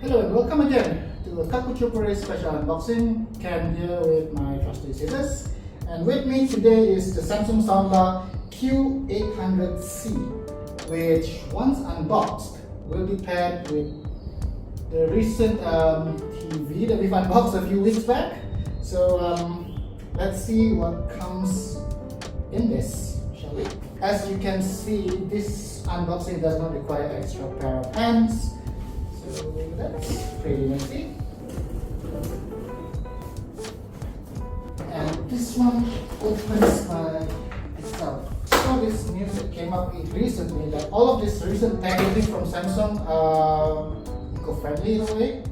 Hello and welcome again to a Kakuchopurei special unboxing. Ken here with my trusty scissors. And with me today is the Samsung Soundbar Q800C, which once unboxed will be paired with the recent TV that we've unboxed a few weeks back. So let's see what comes in this, shall we? As you can see, this unboxing does not require extra pair of hands. So that's pretty easy. And this one opens by itself. So this news that came up recently that all of this recent packaging from Samsung are eco-friendly in a way.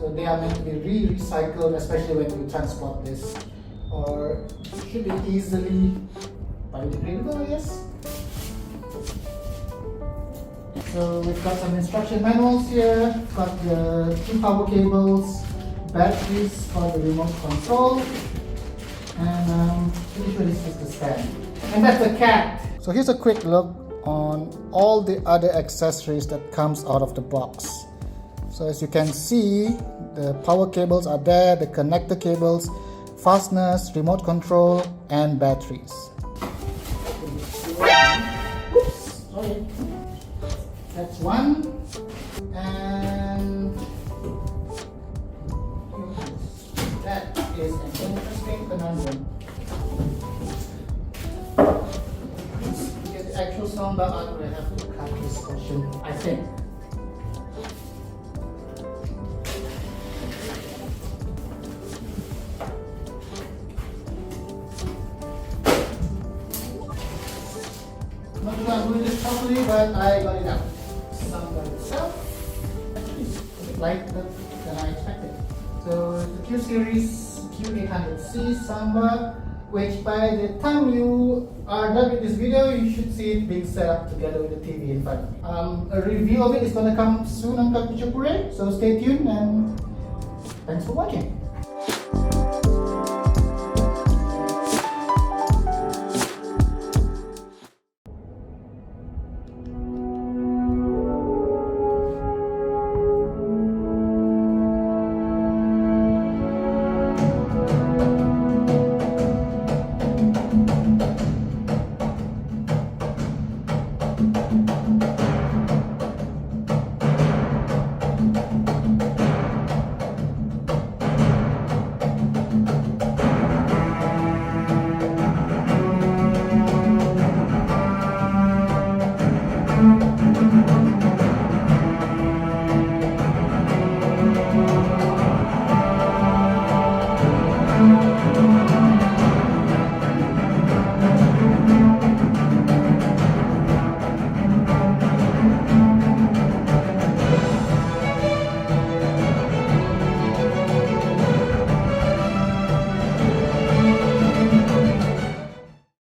So they are meant to be recycled, especially when you transport this, or should be easily biodegradable, I guess. So we've got some instruction manuals here, got the two power cables, batteries for the remote control, and pretty sure this is the stand. And that's the cat! So here's a quick look on all the other accessories that comes out of the box. So as you can see, the power cables are there, the connector cables, fasteners, remote control, and batteries. Oops, sorry. That's one, and that is an interesting conundrum. To get the actual soundbar out, I have to cut this portion, I think. Not sure I'm doing this properly, but I got it out. Soundbar itself actually is a bit lighter than I expected. So the Q series Q800C soundbar, which by the time you are done with this video, you should see it being set up together with the TV in front of me. A review of it is going to come soon on Kakuchopurei, so stay tuned and thanks for watching.